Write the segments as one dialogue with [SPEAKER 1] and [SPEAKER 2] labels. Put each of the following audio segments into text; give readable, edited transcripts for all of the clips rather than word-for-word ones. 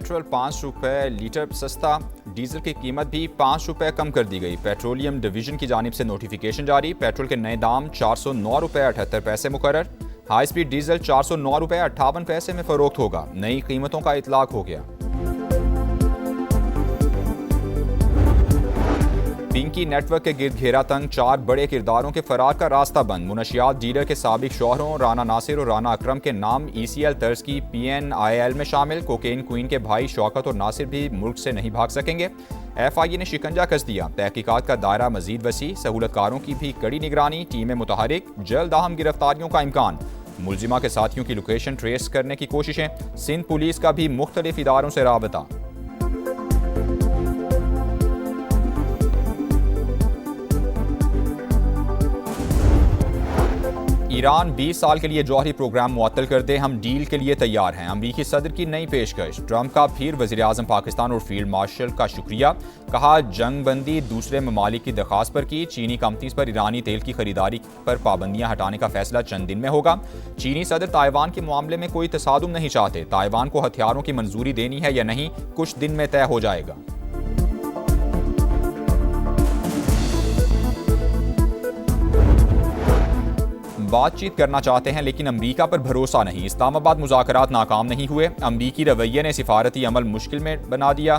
[SPEAKER 1] Petrol 5 रुपये litre सस्ता, diesel की कीमत भी 5 रुपये कम कर दी गई। पेट्रोलियम डिवीजन की जानिब से नोटिफिकेशन जारी, पेट्रोल के नए दाम 409 रुपये 78 पैसे मुकर्रर। हाई स्पीड डीजल 409 रुपये 58 पैसे में फरोख्त होगा। नई कीमतों का इतलाक हो गया। पिंकी नेटवर्क के गिर्द घेरा तंग, 4 बड़े किरदारों के फरार का रास्ता बंद। मुनशियात डीलर के साबिक शौहरों राना नासिर और राना अकरम के नाम ECL तर्ज की PNIL में शामिल। कोकेन क्वीन के भाई शौकत और नासिर भी मुल्क से नहीं भाग सकेंगे। FIA ने शिकंजा कस दिया, तहकीकात का दायरा मजीद वसी। सहूलतकारों की भी कड़ी निगरानी, टीमें मुतहरिक, जल्द अहम गिरफ्तारियों का इम्कान। मुलजिमा के साथियों की लोकेशन ट्रेस करने की कोशिशें। सिंध पुलिस का भी मुख्तलिफ इदारों से राबता। ईरान 20 साल के लिए जौहरी प्रोग्राम मुअत्तल कर दे, हम डील के लिए तैयार हैं। अमरीकी सदर की नई पेशकश। ट्रंप का फिर वज़ीर आज़म पाकिस्तान और फील्ड मार्शल का शुक्रिया, कहा जंग बंदी दूसरे ममालिक की दरख्वास्त पर की। चीनी कंपनीज पर ईरानी तेल की खरीदारी पर पाबंदियां हटाने का फैसला चंद दिन में होगा। चीनी सदर ताइवान के मामले में कोई तसादुम नहीं चाहते। ताइवान को हथियारों की मंजूरी देनी है या नहीं, कुछ दिन में तय हो जाएगा। बातचीत करना चाहते हैं लेकिन अमरीका पर भरोसा नहीं। इस्लामाबाद मुज़ाकरात नाकाम नहीं हुए। अमरीकी रवैये ने सिफारती अमल मुश्किल में बना दिया।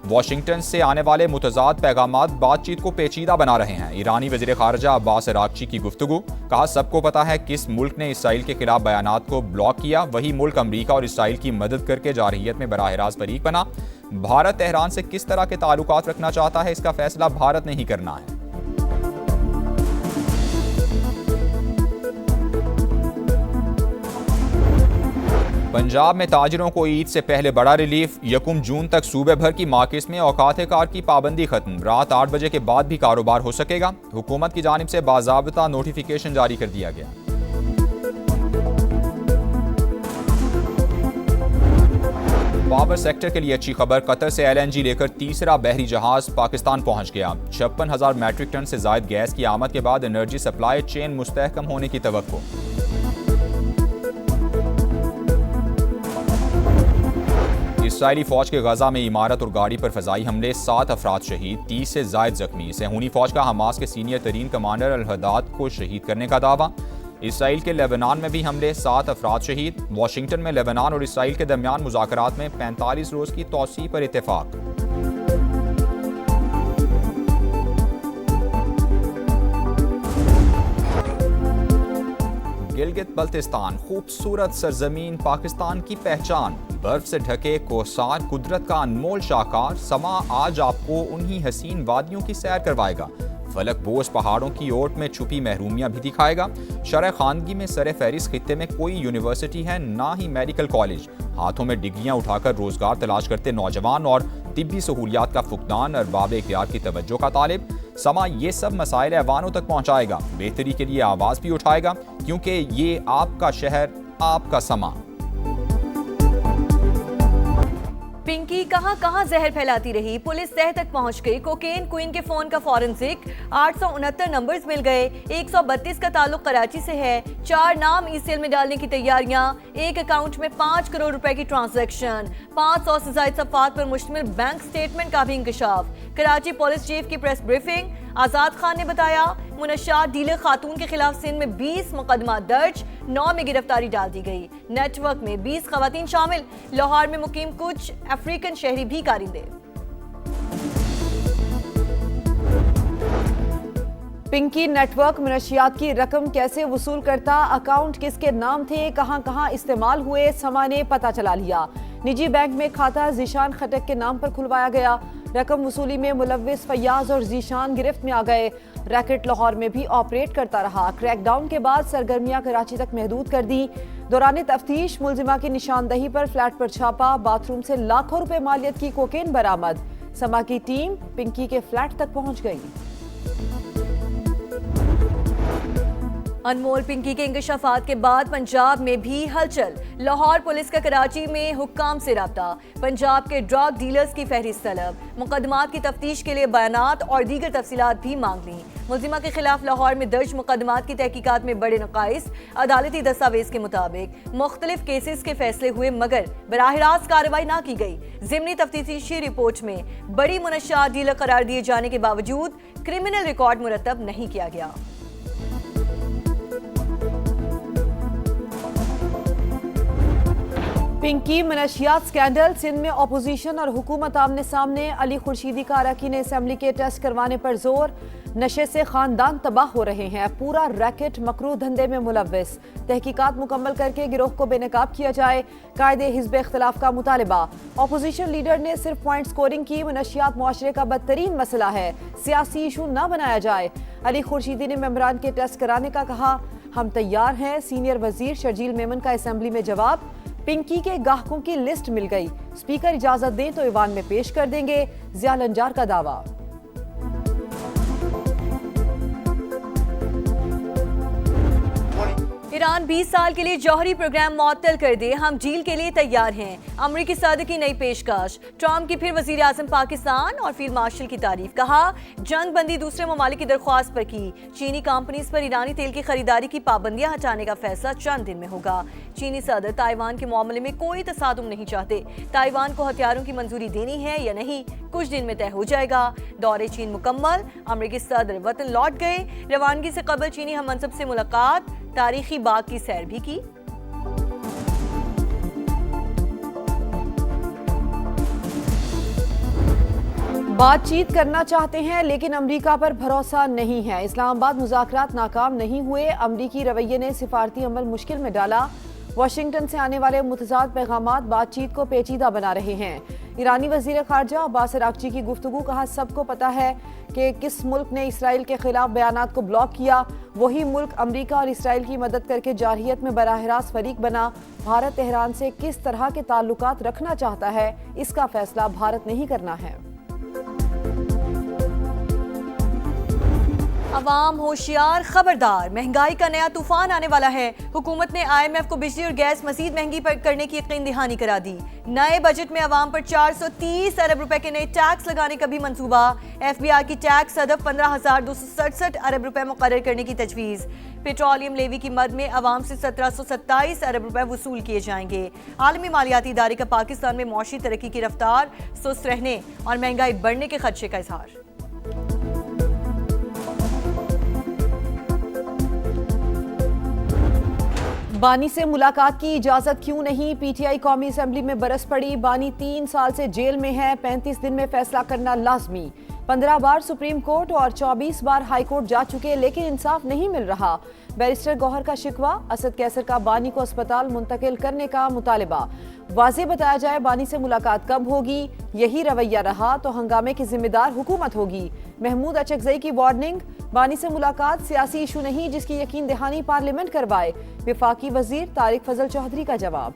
[SPEAKER 1] वाशिंगटन से आने वाले मुतज़ाद पैगामात बातचीत को पेचीदा बना रहे हैं। ईरानी वज़ीर ख़ारजा अब्बास अरागची की गुफ्तगू, कहा सबको पता है किस मुल्क ने इसराइल के खिलाफ बयानात को ब्लॉक किया। वही मुल्क अमरीका और इसराइल की मदद करके जारहियत में बराह रास्त फरीक बना। भारत तेहरान से किस तरह के ताल्लुकात रखना चाहता है, इसका फैसला भारत ने ही करना है। पंजाब में ताजिरों को ईद से पहले बड़ा रिलीफ। 1 जून तक सूबे भर की मार्केट्स में औकात कार की पाबंदी खत्म। रात 8 बजे के बाद भी कारोबार हो सकेगा। हुकूमत की जानिब से बाज़ाब्ता नोटिफिकेशन जारी कर दिया गया। पावर सेक्टर के लिए अच्छी खबर, कतर से LNG लेकर तीसरा बहरी जहाज पाकिस्तान पहुंच गया। 56,000 मैट्रिक टन से जायद गैस की आमद के बाद एनर्जी सप्लाई चेन मुस्तहकम होने की तवक्को। इसराइली फौज के गजा में इमारत और गाड़ी पर फजाई हमले, 7 अफराद शहीद, 30 से जायद जख्मी। सेहूनी फौज का हमास के सीनियर तरीन कमांडर अल-हदाद को शहीद करने का दावा। इसराइल के लेबनान में भी हमले, 7 अफराद शहीद। वाशिंगटन में लेबनान और इसराइल के दरमियान मुज़ाकरात में 45 रोज की तौसीह पर इत्तेफाक। गिलगित बल्तिस्तान, खूबसूरत सरजमीन, पाकिस्तान की पहचान। बर्फ से ढके कोसार, कुदरत का अनमोल शाहकार। समा आज आपको उन्हीं हसीन वादियों की सैर करवाएगा। फलक बोझ पहाड़ों की ओट में छुपी महरूमियां भी दिखाएगा। शरह खानगी में सरे फहरिस्त खित्ते में कोई यूनिवर्सिटी है, ना ही मेडिकल कॉलेज। हाथों में डिग्रियां उठाकर रोजगार तलाश करते नौजवान और तिब्बी सहूलियात का फुकदान, अरबाब इख्तियार की तवज्जो का तालिब। समा ये सब मसाइल ऐवानों तक पहुंचाएगा, बेहतरी के लिए आवाज़ भी उठाएगा, क्योंकि ये आपका शहर, आपका समा।
[SPEAKER 2] पिंकी कहां जहर फैलाती रही, पुलिस तह तक पहुंच गई। कोकेन क्वीन के फोन का फॉरेंसिक, 869 नंबर्स मिल गए। 132 का ताल्लुक कराची से है। 4 नाम ECL में डालने की तैयारियां। एक अकाउंट में 5 करोड़ रुपए की ट्रांजैक्शन। 500 से ज्यादा सफ़ात पर मुश्तमिल बैंक स्टेटमेंट का भी इंकशाफ। कराची पुलिस चीफ की प्रेस ब्रीफिंग, आजाद खान ने बताया मुनशियात डीलर खातून के खिलाफ सिंध में 20 मुकदमा दर्ज, 9 में गिरफ्तारी डाल दी गई। नेटवर्क में 20 खवातीन शामिल। लाहौर में मुकीम कुछ अफ्रीकन शहरी भी कारिंदे।
[SPEAKER 3] पिंकी नेटवर्क मुनशियात की रकम कैसे वसूल करता, अकाउंट किसके नाम थे, कहां कहां इस्तेमाल हुए, समा ने पता चला लिया। निजी बैंक में खाता जीशान खटक के नाम पर खुलवाया गया। रकम वसूली में मुलव्विस फैयाज और जीशान गिरफ्त में आ गए। रैकेट लाहौर में भी ऑपरेट करता रहा। क्रैकडाउन के बाद सरगर्मियां कराची तक महदूद कर दी। दौरान तफ्तीश मुलजिमा की निशानदही पर फ्लैट पर छापा, बाथरूम से लाखों रुपए मालियत की कोकेन बरामद। समा की टीम पिंकी के फ्लैट तक पहुंच गई।
[SPEAKER 2] अनमोल पिंकी के इंकशाफात के बाद पंजाब में भी हलचल। लाहौर पुलिस का कराची में हुक्काम से राब्ता। पंजाब के ड्रग डीलर्स की फहरिस्त तलब। मुकदमात की तफ्तीश के लिए बयानात और दीगर तफसीलात भी मांग ली। मुलजिमा के खिलाफ लाहौर में दर्ज मुकदमात की तहकीकात में बड़े नकाइस। अदालती दस्तावेज के मुताबिक मुख्तलिफ केसेस के फैसले हुए मगर बराह रास्त कार्रवाई ना की गई। ज़िमनी तफ्तीशी रिपोर्ट में बड़ी मुनश्शात डीलर करार दिए जाने के बावजूद क्रिमिनल रिकॉर्ड मुरतब नहीं किया गया।
[SPEAKER 3] पिंकी मनशियात स्कैंडल, सिंध में अपोजिशन और हुकूमत आमने सामने। अली खुर्शीदी का अरकान असेंबली के टेस्ट करवाने पर जोर। नशे से खानदान तबाह हो रहे हैं, पूरा रैकेट मकरू धंधे में मुलव्वस। तहकीकात मुकम्मल करके गिरोह को बेनकाब किया जाए, कायदे हिज़्ब इख्तिलाफ का मुतालबा। अपोजिशन लीडर ने सिर्फ पॉइंट स्कोरिंग की। मनशियात मुआशरे का बदतरीन मसला है, सियासी इशू न बनाया जाए। अली खुर्शीदी ने मेंबरान के टेस्ट कराने का कहा, हम तैयार हैं। सीनियर वजीर शर्जील मेमन का असेंबली में जवाब। पिंकी के गाहकों की लिस्ट मिल गई, स्पीकर इजाजत दें तो ईवान में पेश कर देंगे, जिया लंजार का दावा।
[SPEAKER 2] ईरान 20 साल के लिए जौहरी प्रोग्राम मुअत्तल कर दे, हम डील के लिए तैयार हैं। अमरीकी सदर की नई पेशकश। ट्रंप की फिर वजीर आजम पाकिस्तान और फील्ड मार्शल की तारीफ। कहा, जंग बंदी दूसरे ममालिक की दरख्वास्त पर की। चीनी कंपनीज पर ईरानी तेल की खरीदारी की पाबंदियां हटाने का फैसला चंद दिन में होगा। चीनी सदर ताइवान के मामले में कोई तसादुम नहीं चाहते। ताइवान को हथियारों की मंजूरी देनी है या नहीं, कुछ दिन में तय हो जाएगा। दौरे चीन मुकम्मल। अमरीकी सदर वतन लौट गए। रवानगी से कबल चीनी हम मनसब से मुलाकात, तारीखी बाग की सैर भी की।
[SPEAKER 3] बातचीत करना चाहते हैं लेकिन अमेरिका पर भरोसा नहीं है। इस्लामाबाद मुज़ाकरात नाकाम नहीं हुए। अमरीकी रवैये ने सिफारती अमल मुश्किल में डाला। वाशिंगटन से आने वाले मुतज़ाद पैगामात बातचीत को पेचीदा बना रहे हैं। ईरानी वज़ीर ख़ारजा अब्बास अराग़ची की गुफ्तगू। कहा, सबको पता है कि किस मुल्क ने इसराइल के खिलाफ बयानात को ब्लॉक किया। वही मुल्क अमरीका और इसराइल की मदद करके जारहियत में बराह रास्त फरीक बना। भारत तेहरान से किस तरह के ताल्लुकात रखना चाहता है, इसका फैसला भारत ने ही करना है।
[SPEAKER 2] अवाम होशियार, खबरदार, महंगाई का नया तूफान आने वाला है। हुकूमत ने IMF को बिजली और गैस मजीद महंगी करने की यकीन दहानी करा दी। नए बजट में अवाम पर 430 अरब रुपए के नए टैक्स लगाने का भी मंसूबा। FBI की टैक्स हदफ 15,267 अरब रुपए मुकर्रर करने की तजवीज़। पेट्रोलियम लेवी की मद में अवाम से 1727 अरब रुपए वसूल किए जाएंगे। आलमी मालियाती इदारे का पाकिस्तान में मौशी तरक्की की रफ्तार सुस्त रहने और महंगाई बढ़ने के खदशे का इजहार।
[SPEAKER 3] बानी से मुलाकात की इजाजत क्यों नहीं? PTI कौमी असेंबली में बरस पड़ी। बानी 3 साल से जेल में है, 35 दिन में फैसला करना लाजमी। 15 बार सुप्रीम कोर्ट और 24 बार हाई कोर्ट जा चुके, लेकिन इंसाफ नहीं मिल रहा। बैरिस्टर गौहर का शिकवा। असद कैसर का बानी को अस्पताल मुंतकिल करने का मुतालबा। वाज़ेह बताया जाए बानी से मुलाकात कब होगी। यही रवैया रहा तो हंगामे की जिम्मेदार हुकूमत होगी। महमूद अचकजई की वार्निंग। बानी से मुलाकात सियासी इशू नहीं, जिसकी यकीन दहानी पार्लियामेंट करवाए। विफाकी वजीर तारिक फजल चौधरी का जवाब।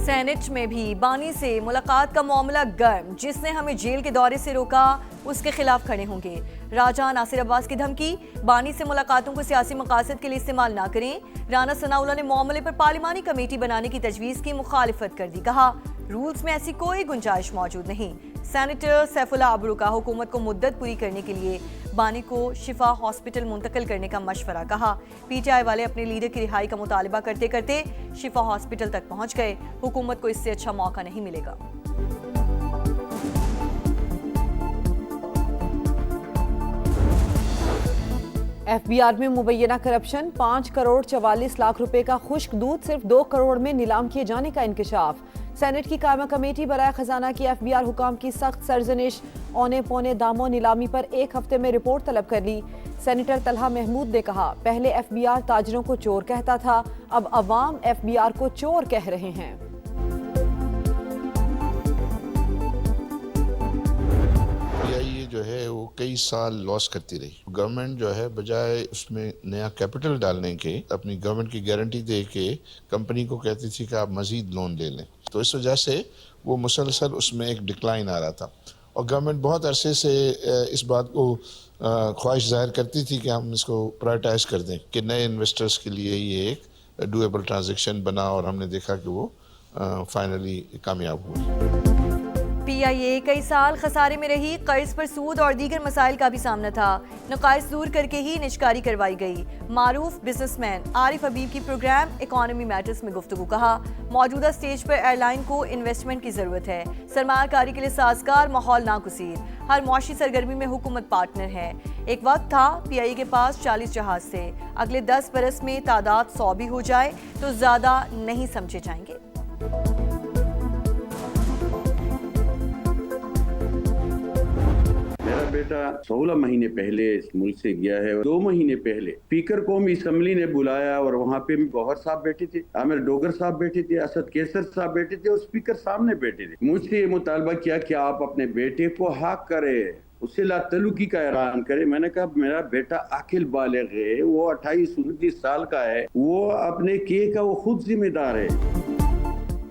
[SPEAKER 2] सेनेट में भी बानी से मुलाकात का मामला गर्म। जिसने हमें जेल के दौरे से रोका उसके खिलाफ खड़े होंगे। राजा नासिर अब्बास की धमकी। बानी से मुलाकातों को सियासी मकासद के लिए इस्तेमाल ना करें। राना सनाउल्लाह ने मामले पर पार्लिमानी कमेटी बनाने की तजवीज़ की मुखालिफत कर दी। कहा, रूल्स में ऐसी कोई गुंजाइश मौजूद नहीं। सेनेटर सैफुल्लाह अबरू का हुकूमत को मुद्दत पूरी करने के लिए बानी को शिफा हॉस्पिटल मुंतकिल करने का मशवरा। कहा, PTI वाले अपने लीडर की रिहाई का मुतालबा करते करते शिफा हॉस्पिटल तक पहुंच गए। हुकूमत को इससे अच्छा मौका नहीं मिलेगा।
[SPEAKER 3] FBR में मुबैना करप्शन। 5 करोड़ 44 लाख रुपए का खुश्क दूध सिर्फ 2 करोड़ में नीलाम किए जाने का इंकशाफ। सेनेट की कायमा कमेटी बराए खजाना की FBR हुकाम की सख्त सरजनिश। औने पौने दामों नीलामी पर 1 हफ्ते में रिपोर्ट तलब कर ली। सेनेटर तलहा महमूद ने कहा, पहले FBR ताजरों को चोर कहता था, अब अवाम FBR को चोर कह रहे हैं।
[SPEAKER 4] ये जो है वो कई साल लॉस करती रही। गवर्नमेंट जो है बजाय उसमें नया कैपिटल डालने के अपनी गवर्नमेंट की गारंटी दे के कंपनी को कहती थी कि आप मजीद लोन ले लें। तो इस वजह से वो मुसलसल उसमें एक डिक्लाइन आ रहा था और गवर्नमेंट बहुत अरसे से इस बात को ख्वाहिश जाहिर करती थी कि हम इसको प्रायोरिटाइज कर दें कि नए इन्वेस्टर्स के लिए ये एक डूएबल ट्रांजैक्शन बना और हमने देखा कि वो फाइनली कामयाब हुआ।
[SPEAKER 2] PIA कई साल खसारे में रही, कर्ज पर सूद और दीगर मसाइल का भी सामना था। नकाइस दूर करके ही निजकारी करवाई गई। मारूफ बिजनेसमैन आरिफ हबीब की प्रोग्राम इकोनॉमी मैटर्स में गुफ्तगू। कहा, मौजूदा स्टेज पर एयरलाइन को इन्वेस्टमेंट की जरूरत है। सरमायाकारी के लिए साजगार माहौल नागुज़ीर। हर मुआशी सरगर्मी में हुकूमत पार्टनर है। एक वक्त था PIA के पास 40 जहाज थे। अगले 10 बरस में तादाद 100 भी हो जाए तो ज्यादा नहीं समझे जाएंगे।
[SPEAKER 5] मेरा बेटा 16 महीने पहले इस मुल्क से गया है। 2 महीने पहले स्पीकर कौमी असम्बली ने बुलाया और वहाँ पे गौहर साहब बैठे थे, आमिर डोगर साहब बैठे थे, असद केसर साहब बैठे थे और स्पीकर सामने बैठे थे। मुझसे ये मुतालबा किया कि आप अपने बेटे को हक करें, उससे लातलुकी का ऐलान करे। मैंने कहा मेरा बेटा आकिल बालिग है, वो 28-29 साल का है, वो अपने किए का वो खुद जिम्मेदार है।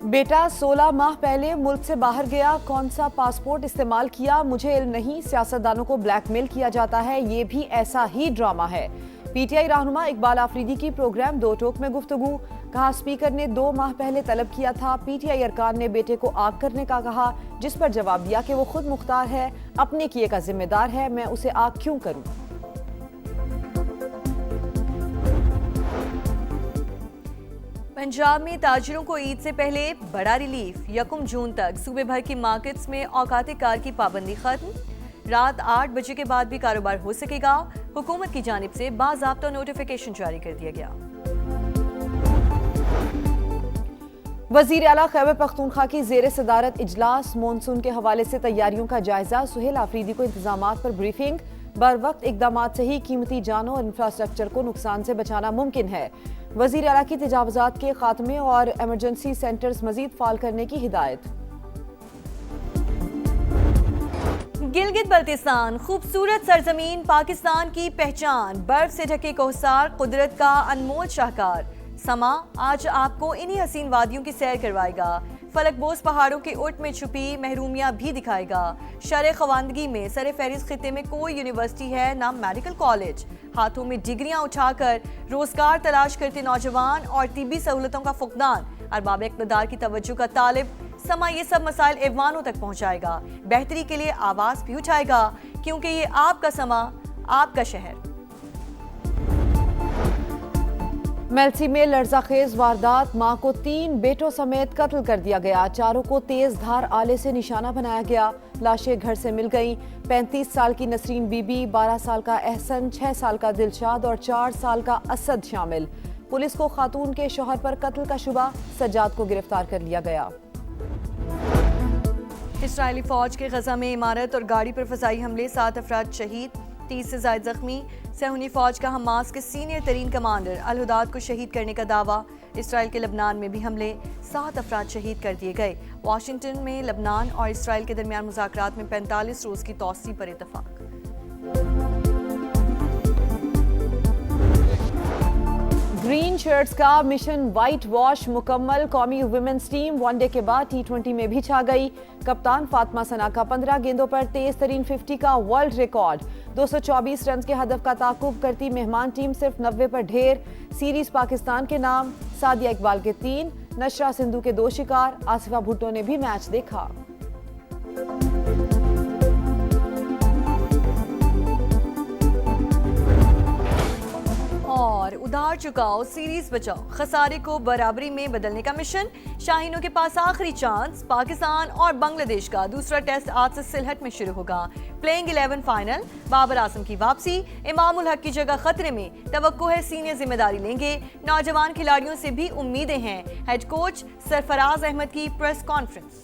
[SPEAKER 3] बेटा 16 माह पहले मुल्क से बाहर गया, कौन सा पासपोर्ट इस्तेमाल किया मुझे इल्म नहीं। सियासतदानों को ब्लैकमेल किया जाता है, ये भी ऐसा ही ड्रामा है। PTI रहनुमा इकबाल आफरीदी की प्रोग्राम दो टोक में गुफ्तगू। कहा, स्पीकर ने 2 माह पहले तलब किया था। PTI अरकान ने बेटे को आग करने का कहा, जिस पर जवाब दिया कि वो खुद मुख्तार है, अपने किए का जिम्मेदार है, मैं उसे आग क्यों करूं।
[SPEAKER 2] पंजाब में ताजिरों को ईद से पहले बड़ा रिलीफ। 1 जून तक सूबे भर की मार्केट्स में औकात कार की पाबंदी खत्म। रात 8 बजे के बाद भी कारोबार हो सकेगा। हुकूमत की जानिब से बाज़ाब्ता नोटिफिकेशन जारी कर दिया गया।
[SPEAKER 3] वज़ीर आला खैबर पख्तूनख्वा की ज़ेर सदारत इजलास। मॉनसून के हवाले से तैयारियों का जायजा। सुहेल आफरीदी को इंतजामात पर ब्रीफिंग। बर वक्त इकदामात से ही कीमती जानों और इंफ्रास्ट्रक्चर को नुकसान से बचाना मुमकिन है। वज़ीर आला की तजावुज़ात के खात्मे और एमरजेंसी सेंटर्स मजीद फाल करने की हिदायत।
[SPEAKER 2] गिलगित बल्तिस्तान खूबसूरत सरजमीन, पाकिस्तान की पहचान। बर्फ से ढके कोहसार, कुदरत का अनमोल शाहकार। समा आज आपको इन्हीं हसीन वादियों की सैर करवाएगा। फलकबोस पहाड़ों की उठ में छुपी महरूमियां भी दिखाएगा। शर खवानदगी में सर फहरिस्त खिते में कोई यूनिवर्सिटी है ना मेडिकल कॉलेज। हाथों में डिग्रियां उठाकर रोजगार तलाश करते नौजवान और तिब्बी सहूलतों का फुकदान। अरबाब इक़्तिदार की तवज्जो का तालिब। समा ये सब मसाइल ऐवानों तक पहुंचाएगा। बेहतरी के लिए आवाज भी उठाएगा, क्योंकि ये आपका समा, आपका शहर।
[SPEAKER 3] मेल्सी में लर्जाखेज वारदात। मां को 3 बेटों समेत कत्ल कर दिया गया। चारों को तेज धार आले से निशाना बनाया गया। लाशें घर से मिल गईं। 35 साल की नसरीन बीबी, 12 साल का एहसन, 6 साल का दिलशाद और 4 साल का असद शामिल। पुलिस को खातून के शौहर पर कत्ल का शुबा। सज्जाद को गिरफ्तार कर लिया गया।
[SPEAKER 2] इस्राएली फौज के गजा में इमारत और गाड़ी पर फजाई हमले, 7 अफराद शहीद, 30 से ज्यादा जख्मी। सहूनी फौज का हमास के सीनियर तरीन कमांडर अल-हुदाद को शहीद करने का दावा। इसराइल के लबनान में भी हमले, 7 अफराद शहीद कर दिए गए। वाशिंगटन में लबनान और इसराइल के दरमियान मुज़ाकरात में 45 रोज की तौसी पर इत्तफाक।
[SPEAKER 3] ग्रीन शर्ट्स का मिशन वाइट वॉश मुकम्मल। कौमी वुमेन्स टीम वनडे के बाद T20 में भी छा गई। कप्तान फातिमा सना का 15 गेंदों पर तेज तरीन 50 का वर्ल्ड रिकॉर्ड। 224 रन के हदफ का ताकुब करती मेहमान टीम सिर्फ 90 पर ढेर। सीरीज पाकिस्तान के नाम। सादिया इकबाल के 3, नशरा सिंधु के 2 शिकार। आसिफा भुट्टो ने भी मैच देखा।
[SPEAKER 2] और उधार चुकाओ, सीरीज बचाओ, खसारे को बराबरी में बदलने का मिशन। शाहीनों के पास आखिरी चांस। पाकिस्तान और बांग्लादेश का दूसरा टेस्ट आज से सिलहट में शुरू होगा। Playing 11 final. बाबर आजम की वापसी, इमामुल हक की जगह खतरे में। तवक्को है सीनियर जिम्मेदारी लेंगे। नौजवान खिलाड़ियों से भी उम्मीदें हैं। हेड कोच सरफराज अहमद की प्रेस कॉन्फ्रेंस।